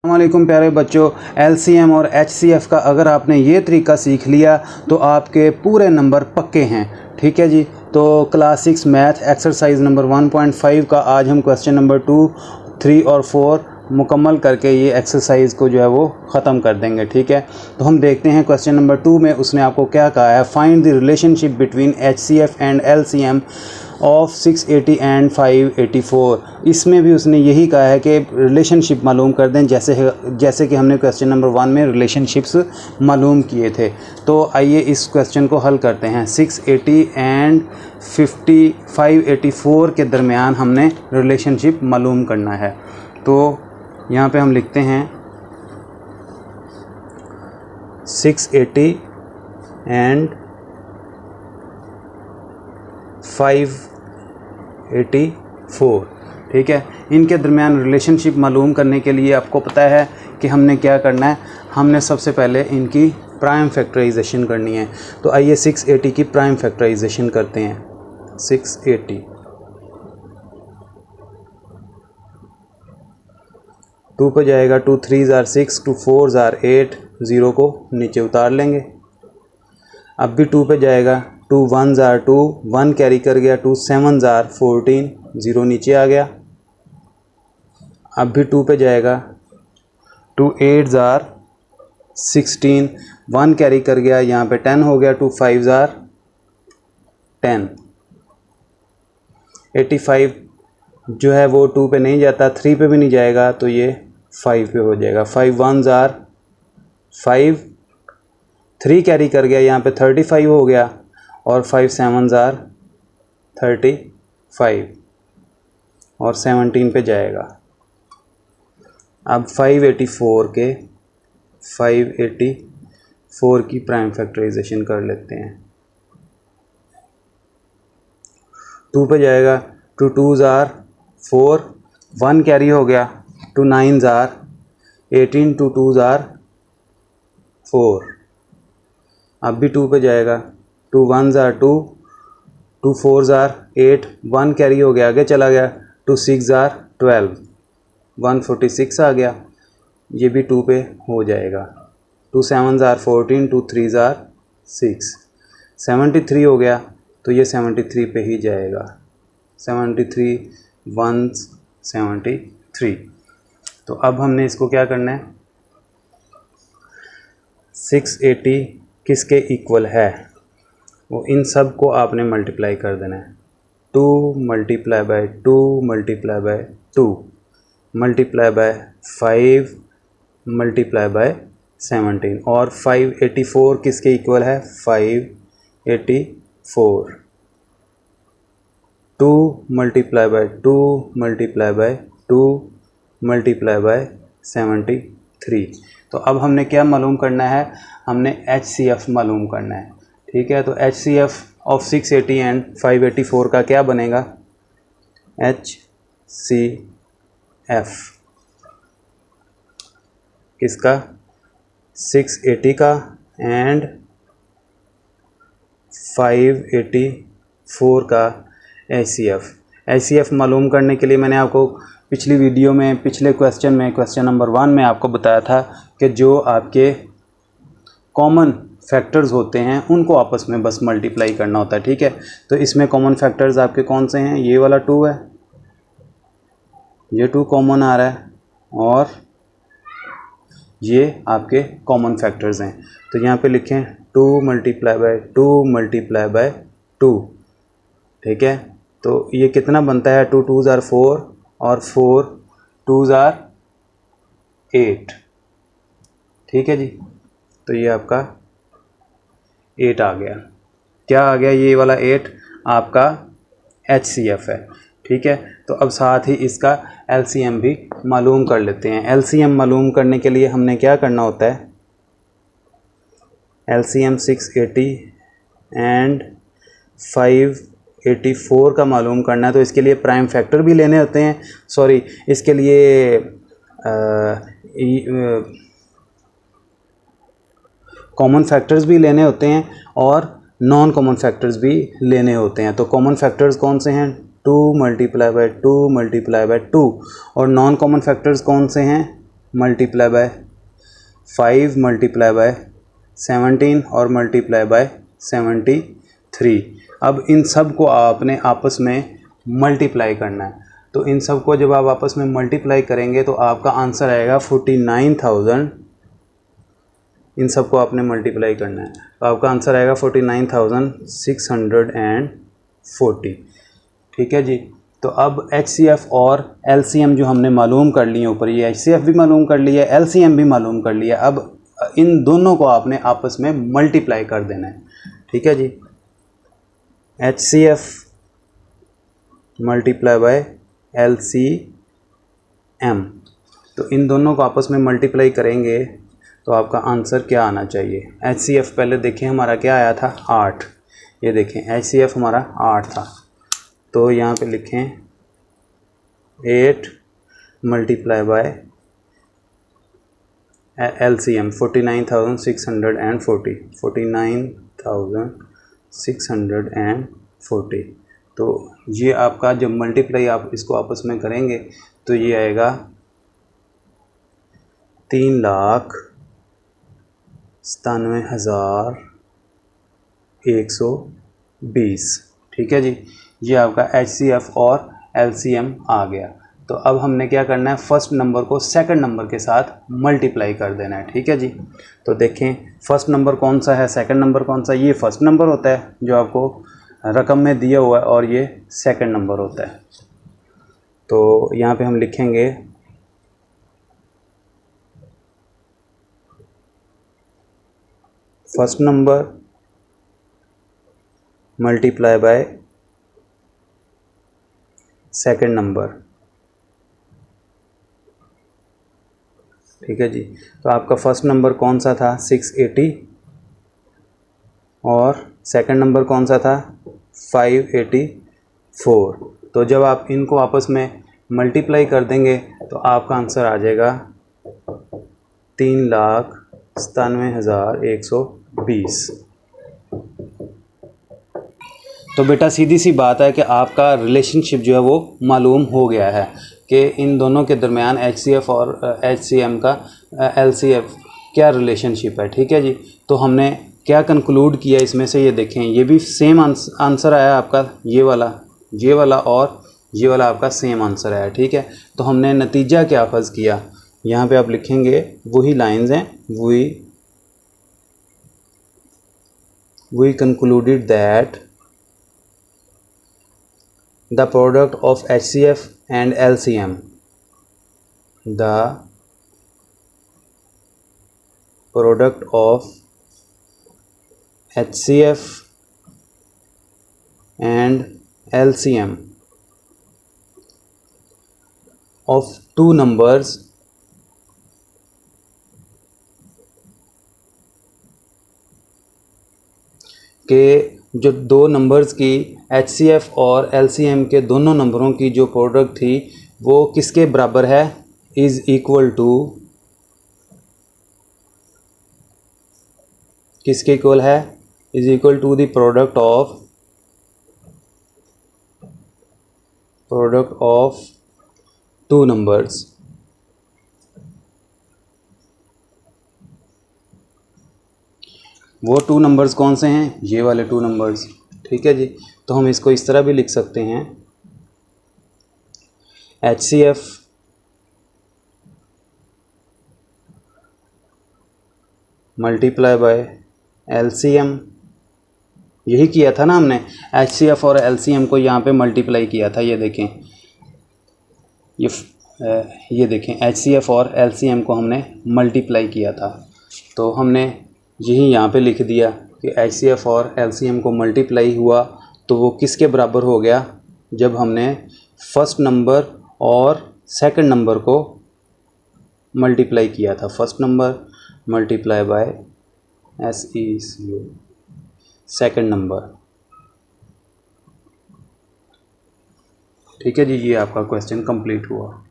अस्सलामुअलैकुम प्यारे बच्चों, एलसीएम और एचसीएफ का अगर आपने ये तरीका सीख लिया तो आपके पूरे नंबर पक्के हैं। ठीक है जी। तो क्लास 6 मैथ एक्सरसाइज नंबर 1.5 का आज हम क्वेश्चन नंबर 2, 3 और 4 मुकम्मल करके ये एक्सरसाइज को जो है वो ख़त्म कर देंगे। ठीक है, तो हम देखते हैं क्वेश्चन नंबर 2 में उसने आपको क्या कहा है। Find the relationship between HCF and LCM of 680 and 584। इसमें भी उसने यही कहा है कि रिलेशनशिप मालूम कर दें, जैसे कि हमने क्वेश्चन नंबर 1 में रिलेशनशिप्स मालूम किए थे। तो आइए इस क्वेश्चन को हल करते हैं। 680 एंड 584 के दरमियान हमने रिलेशनशिप मालूम करना है। तो यहाँ पे हम लिखते हैं 680 एंड 584। ठीक है, इनके दरमियान रिलेशनशिप मालूम करने के लिए आपको पता है कि हमने क्या करना है। हमने सबसे पहले इनकी प्राइम फैक्टराइजेशन करनी है। तो आइए 680 की प्राइम फैक्टराइजेशन करते हैं। 680 2 पे जाएगा, 2 3 आर 6, 2 4 आर 8, 0 को नीचे उतार लेंगे। अब भी 2 पे जाएगा, 2 1 आर 2, 1 कैरी कर गया, 2 7 आर 14, 0 नीचे आ गया। अब भी 2 पे जाएगा, 2 8 आर 16, 1 कैरी कर गया, यहाँ पे 10 हो गया, 2 5 आर 10। 85 जो है वो 2 पे नहीं जाता, 3 पे भी नहीं जाएगा, तो ये 5 पे हो जाएगा। 5 1 आर 5, 3 कैरी कर गया, यहाँ पे 35 हो गया, और 5 7 आर 35 और 17 पे जाएगा। अब 584 की प्राइम फैक्टराइजेशन कर लेते हैं। 2 पे जाएगा, 2 2 आर 4, 1 कैरी हो गया, 2 9 आर 18, 2 2 आर 4। अब भी 2 पे जाएगा, 2 1 आर 2, 2 4 आर 8, 1 कैरी हो गया, आगे चला गया, 2 6 आर 12, 146 आ गया, ये भी 2 पे हो जाएगा। 2 7 आर 14, 2 3 आर 6, 73 हो गया, तो ये 73 पे ही जाएगा। 73 173। तो अब हमने इसको क्या करना है, 680 किसके इक्वल है, वो इन सब को आपने मल्टीप्लाई कर देना है। 2 multiply by 2 multiply by 2 multiply by 5 multiply by 17, और 584 किसके इक्वल है, 584। 2 multiply by 2 multiply by 2 multiply by 73। तो अब हमने क्या मालूम करना है, हमने HCF मालूम करना है। ठीक है, तो HCF ऑफ 680 एंड 584 का क्या बनेगा, HCF किसका, 680 का एंड 584 का HCF मालूम करने के लिए मैंने आपको पिछली वीडियो में, पिछले क्वेश्चन में, क्वेश्चन नंबर 1 में आपको बताया था कि जो आपके कॉमन फैक्टर्स होते हैं उनको आपस में बस मल्टीप्लाई करना होता है। ठीक है, तो इसमें कॉमन फैक्टर्स आपके कौन से हैं, ये वाला 2 है, ये 2 कॉमन आ रहा है, और ये आपके कॉमन फैक्टर्स हैं। तो यहाँ पे लिखें 2 मल्टीप्लाई बाय 2 मल्टीप्लाई बाय 2। ठीक है, तो ये कितना बनता है, 2 2 आर 4 और 4 2 आर 8। ठीक है जी, तो ये आपका 8 आ गया। क्या आ गया, ये वाला 8 आपका HCF है। ठीक है, तो अब साथ ही इसका LCM भी मालूम कर लेते हैं। LCM मालूम करने के लिए हमने क्या करना होता है, LCM 680 एंड 584 का मालूम करना है। तो इसके लिए प्राइम फैक्टर भी लेने होते हैं, सॉरी, इसके लिए कॉमन फैक्टर्स भी लेने होते हैं और नॉन कॉमन फैक्टर्स भी लेने होते हैं। तो कॉमन फैक्टर्स कौन से हैं, 2 मल्टीप्लाई बाय 2 मल्टीप्लाई बाय 2, और नॉन कॉमन फैक्टर्स कौन से हैं, मल्टीप्लाई बाय 5 मल्टीप्लाई बाय 17 और मल्टीप्लाई बाय 73। अब इन सब को आपने आपस में मल्टीप्लाई करना है। तो इन सब को जब आप आपस में मल्टीप्लाई करेंगे तो आपका आंसर आएगा 49,000। इन सब को आपने मल्टीप्लाई करना है तो आपका आंसर आएगा 49,640। ठीक है जी। तो अब HCF और LCM जो हमने मालूम कर लिए ऊपर, ये HCF भी मालूम कर लिया, LCM भी मालूम कर लिया। अब इन दोनों को आपने आपस में मल्टीप्लाई कर देना है। ठीक है जी। HCF मल्टीप्लाई बाय LCM, तो इन दोनों को आपस में मल्टीप्लाई करेंगे तो आपका आंसर क्या आना चाहिए। HCF पहले देखें हमारा क्या आया था, 8। ये देखें HCF हमारा 8 था, तो यहाँ पे लिखें 8 मल्टीप्लाई बाय LCM 49,640, 49,640। तो ये आपका जब मल्टीप्लाई आप इसको आपस में करेंगे तो ये आएगा 3,97,120। ठीक है जी। ये आपका HCF और LCM आ गया। तो अब हमने क्या करना है, फर्स्ट नंबर को सेकंड नंबर के साथ मल्टीप्लाई कर देना है। ठीक है जी। तो देखें फर्स्ट नंबर कौन सा है, सेकंड नंबर कौन सा है। ये फर्स्ट नंबर होता है जो आपको रकम में दिया हुआ है, और ये सेकंड नंबर होता है। तो यहाँ पे हम लिखेंगे first number multiply by second number. ठीक है जी। तो आपका फर्स्ट नंबर कौन सा था, 680, और सेकंड नंबर कौन सा था, 584। तो जब आप इनको आपस में मल्टीप्लाई कर देंगे तो आपका आंसर आ जाएगा 3,97,120। तो बेटा सीधी सी बात है कि आपका रिलेशनशिप जो है वो मालूम हो गया है कि इन दोनों के दरमियान HCF और HCM का LCF क्या रिलेशनशिप है। ठीक है जी। तो हमने क्या कंक्लूड किया इसमें से, ये देखें ये भी सेम आंसर आया आपका, ये वाला और ये वाला आपका सेम आंसर आया। ठीक है। तो हमने नतीजा क्या फ़र्ज़ किया, यहाँ पे आप लिखेंगे वही लाइंस हैं, we concluded that the product of HCF and LCM, the product of HCF and LCM of two numbers के जो दो नंबर्स की HCF और LCM के दोनों नंबरों की जो प्रोडक्ट थी वो किसके बराबर है, इज़ इक्वल टू, किसके इक्वल है, is equal to the product of two numbers. वो टू नंबर्स कौन से हैं, ये वाले टू नंबर्स। ठीक है जी। तो हम इसको इस तरह भी लिख सकते हैं, HCF मल्टीप्लाई बाय LCM। यही किया था ना हमने, HCF और LCM को यहाँ पे मल्टीप्लाई किया था। ये देखें ये देखें HCF और LCM को हमने मल्टीप्लाई किया था। तो हमने यही यहाँ पे लिख दिया कि HCF और LCM को मल्टीप्लाई हुआ तो वो किसके बराबर हो गया, जब हमने फर्स्ट नंबर और सेकंड नंबर को मल्टीप्लाई किया था। First number multiply by SECU, second number. ठीक है जी। ये आपका क्वेश्चन कंप्लीट हुआ।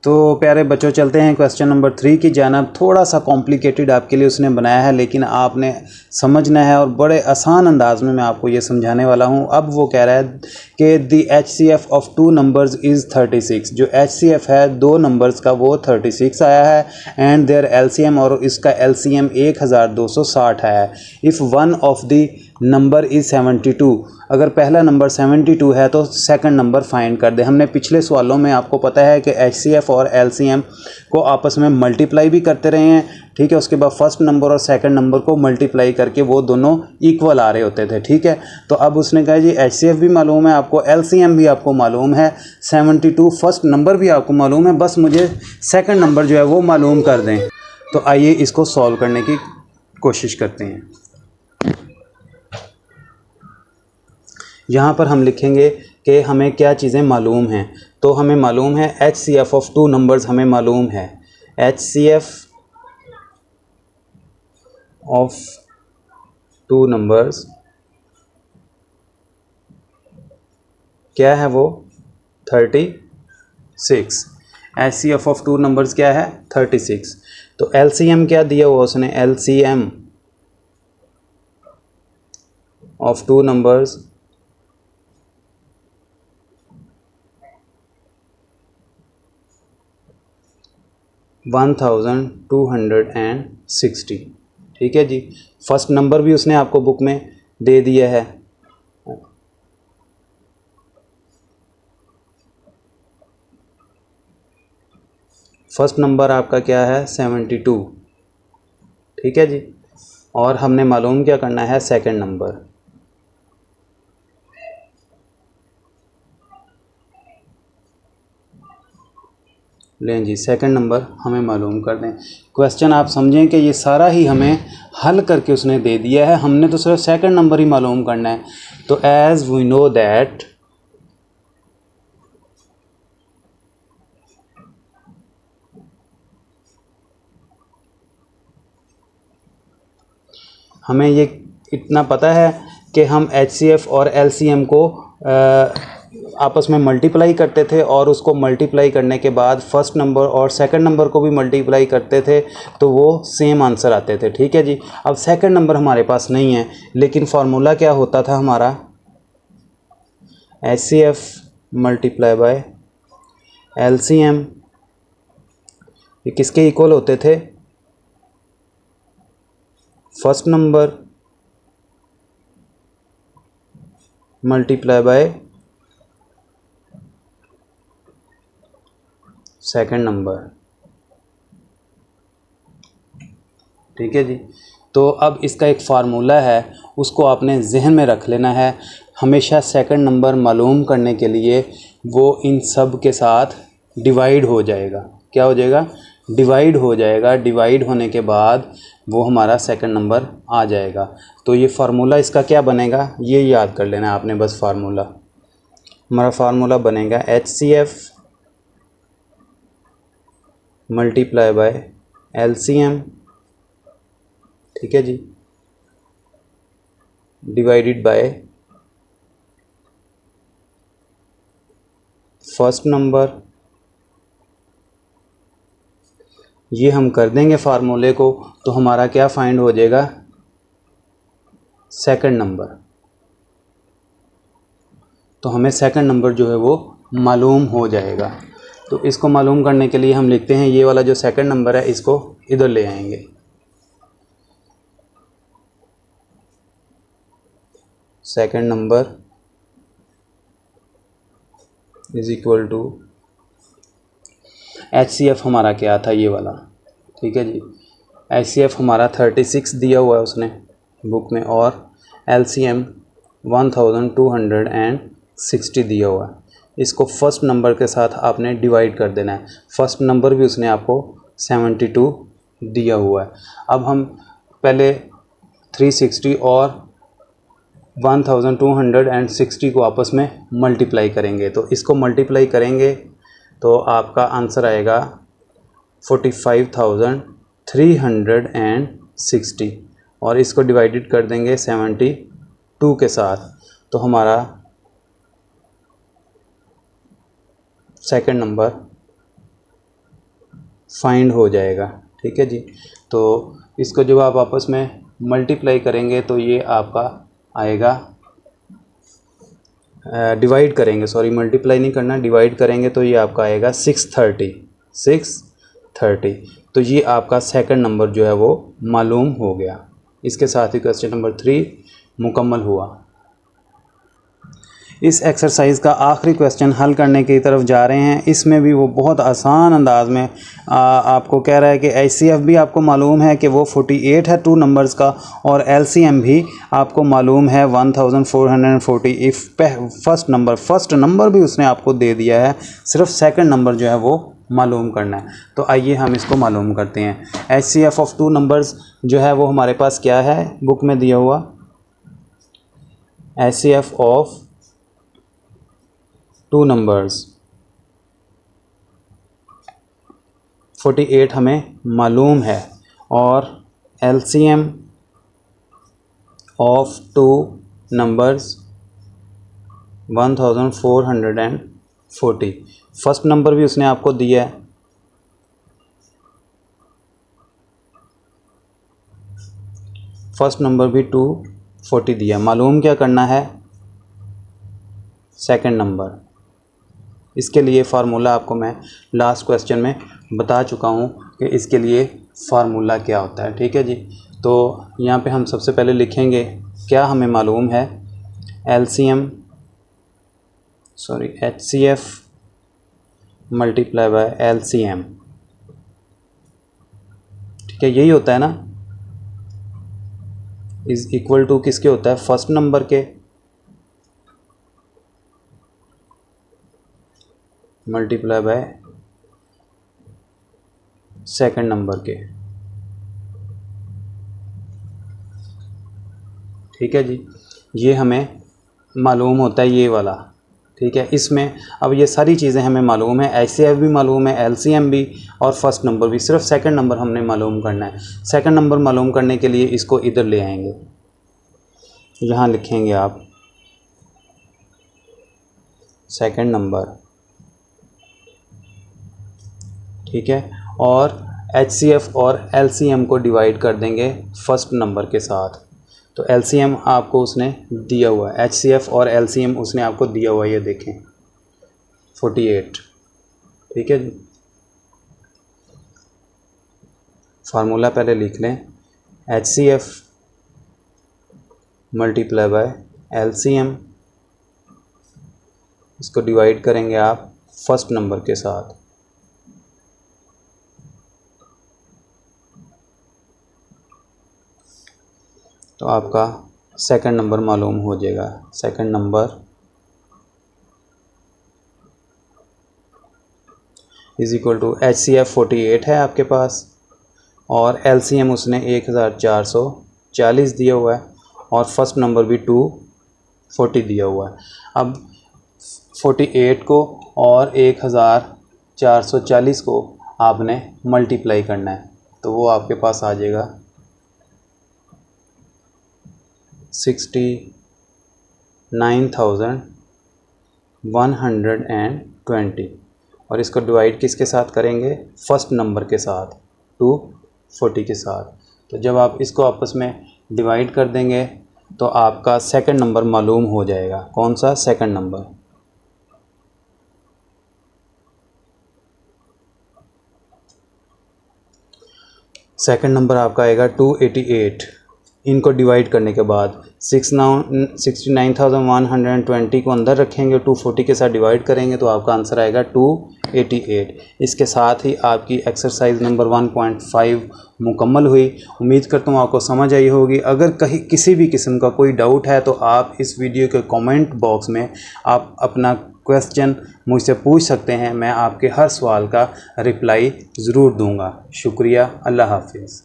तो प्यारे बच्चों चलते हैं क्वेश्चन नंबर 3 की जानब। थोड़ा सा कॉम्प्लिकेटेड आपके लिए उसने बनाया है, लेकिन आपने समझना है और बड़े आसान अंदाज में मैं आपको ये समझाने वाला हूँ। अब वो कह रहा है कि the HCF of 2 numbers is 36। जो HCF है 2 नंबर्स का वो 36 आया है, एंड देयर LCM और इसका LCM 1260 है। If one of the number is 72, अगर पहला नंबर 72 है तो सेकंड नंबर फाइंड कर दे। हमने पिछले सवालों में आपको पता है कि HCF और LCM को आपस में मल्टीप्लाई भी करते रहे हैं, ठीक है। उसके बाद फर्स्ट नंबर और सेकंड नंबर को मल्टीप्लाई करके वो दोनों इक्वल आ रहे होते थे, ठीक है। तो अब उसने कहा जी HCF भी मालूम है आपको, LCM भी आपको मालूम है, 72 फर्स्ट नंबर भी आपको मालूम है, बस मुझे सेकंड नंबर जो है वो मालूम कर दें। तो आइए इसको सॉल्व करने की कोशिश करते हैं। यहाँ पर हम लिखेंगे कि हमें क्या चीज़ें मालूम हैं। तो हमें मालूम है HCF ऑफ 2 नंबर्स हमें मालूम है। HCF ऑफ 2 नंबर्स क्या है वो 36। HCF ऑफ 2 नंबर्स क्या है 36। तो LCM क्या दिया हुआ उसने, LCM ऑफ 2 नंबर्स 1260, ठीक है जी। फर्स्ट नंबर भी उसने आपको बुक में दे दिया है। फर्स्ट नंबर आपका क्या है 72, ठीक है जी। और हमने मालूम क्या करना है सेकंड नंबर। लें जी सेकंड नंबर हमें मालूम कर दें। क्वेश्चन आप समझें कि ये सारा ही हमें हल करके उसने दे दिया है, हमने तो सिर्फ सेकंड नंबर ही मालूम करना है। तो एज वी नो दैट हमें ये इतना पता है कि हम HCF और LCM को आपस में मल्टीप्लाई करते थे, और उसको मल्टीप्लाई करने के बाद फर्स्ट नंबर और सेकंड नंबर को भी मल्टीप्लाई करते थे तो वो सेम आंसर आते थे, ठीक है जी। अब सेकंड नंबर हमारे पास नहीं है, लेकिन फार्मूला क्या होता था हमारा, HCF मल्टीप्लाई बाय LCM। ये किसके इक्वल होते थे, first number multiply by second number, ठीक है जी। तो अब इसका एक फार्मूला है, उसको आपने जहन में रख लेना है। हमेशा सेकंड नंबर मालूम करने के लिए वो इन सब के साथ डिवाइड हो जाएगा। क्या हो जाएगा, डिवाइड हो जाएगा। डिवाइड होने के बाद वो हमारा सेकंड नंबर आ जाएगा। तो ये फार्मूला इसका क्या बनेगा, ये याद कर लेना आपने बस। फार्मूला हमारा फार्मूला बनेगा HCF मल्टीप्लाई बाय LCM, ठीक है जी, डिवाइडेड बाय फर्स्ट नंबर। ये हम कर देंगे फार्मूले को, तो हमारा क्या फाइंड हो जाएगा, सेकंड नंबर। तो हमें सेकंड नंबर जो है वो मालूम हो जाएगा। तो इसको मालूम करने के लिए हम लिखते हैं, ये वाला जो सेकंड नंबर है इसको इधर ले आएंगे। Second number is equal to HCF हमारा क्या था, ये वाला, ठीक है जी। HCF हमारा 36 दिया हुआ है उसने बुक में, और LCM 1260 दिया हुआ है। इसको फर्स्ट नंबर के साथ आपने डिवाइड कर देना है। फर्स्ट नंबर भी उसने आपको 72 दिया हुआ है। अब हम पहले 360 और 1260 को आपस में मल्टीप्लाई करेंगे। तो इसको मल्टीप्लाई करेंगे तो आपका आंसर आएगा 45,360, और इसको डिवाइडेड कर देंगे 72 के साथ, तो हमारा सेकंड नंबर फाइंड हो जाएगा। ठीक है जी। तो इसको जब आप आपस में मल्टीप्लाई करेंगे तो ये आपका आएगा, डिवाइड करेंगे, सॉरी मल्टीप्लाई नहीं करना, डिवाइड करेंगे तो ये आपका आएगा 630। तो ये आपका सेकंड नंबर जो है वो मालूम हो गया। इसके साथ ही क्वेश्चन नंबर 3 मुकम्मल हुआ। इस एक्सरसाइज का आखिरी क्वेश्चन हल करने की तरफ जा रहे हैं। इसमें भी वो बहुत आसान अंदाज में आपको कह रहा है कि HCF भी आपको मालूम है कि वो 48 है 2 नंबर्स का, और LCM भी आपको मालूम है 1440। इफ़ फर्स्ट नंबर भी उसने आपको दे दिया है, सिर्फ सेकंड नंबर जो है वो मालूम करना है। तो आइए हम इसको मालूम करते हैं। HCF ऑफ 2 नंबर्स जो है वो हमारे पास क्या है बुक में दिया हुआ, HCF ऑफ 2 नंबर्स 48 हमें मालूम है, और LCM of 2 numbers 1440। First number भी उसने आपको दिया है, फर्स्ट नंबर भी 240 दिया। मालूम क्या करना है, सेकंड नंबर। इसके लिए फार्मूला आपको मैं लास्ट क्वेश्चन में बता चुका हूँ कि इसके लिए फार्मूला क्या होता है। ठीक है जी। तो यहाँ पे हम सबसे पहले लिखेंगे क्या हमें मालूम है, HCF मल्टीप्लाई बाय LCM। ठीक है, यही होता है ना, इज इक्वल टू किसके होता है, फर्स्ट नंबर के मल्टीप्लाई बाय सेकंड नंबर के। ठीक है जी, ये हमें मालूम होता है ये वाला। ठीक है, इसमें अब ये सारी चीज़ें हमें मालूम है, HCF भी मालूम है, LCM भी, और फर्स्ट नंबर भी। सिर्फ सेकंड नंबर हमने मालूम करना है। सेकंड नंबर मालूम करने के लिए इसको इधर ले आएंगे, यहाँ लिखेंगे आप सेकंड नंबर। ठीक है, और HCF और LCM को डिवाइड कर देंगे फर्स्ट नंबर के साथ। तो LCM आपको उसने दिया हुआ है, HCF और LCM उसने आपको दिया हुआ है, ये देखें 48। ठीक है जी, फार्मूला पहले लिख लें, HCF मल्टीप्लाई बाय LCM, इसको डिवाइड करेंगे आप फर्स्ट नंबर के साथ। तो आपका सेकंड नंबर मालूम हो जाएगा। Second number is equal to HCF 48 है आपके पास, और LCM उसने 1440 दिया हुआ है, और फर्स्ट नंबर भी 240 दिया हुआ है। अब 48 को और 1440 को आपने मल्टीप्लाई करना है, तो वो आपके पास आ जाएगा 69,120, और इसको डिवाइड किसके साथ करेंगे, फर्स्ट नंबर के साथ, 240 के साथ। तो जब आप इसको आपस में डिवाइड कर देंगे तो आपका सेकंड नंबर मालूम हो जाएगा। कौन सा, सेकंड नंबर। सेकंड नंबर आपका आएगा 288। इनको डिवाइड करने के बाद 69,120 को अंदर रखेंगे, 240 के साथ डिवाइड करेंगे तो आपका आंसर आएगा 288। इसके साथ ही आपकी एक्सरसाइज नंबर 1.5 मुकम्मल हुई। उम्मीद करता हूँ आपको समझ आई होगी। अगर कहीं किसी भी किस्म का कोई डाउट है तो आप इस वीडियो के कमेंट बॉक्स में आप अपना क्वेश्चन मुझसे पूछ सकते हैं। मैं आपके हर सवाल का रिप्लाई ज़रूर दूंगा। शुक्रिया, अल्लाह हाफिज़।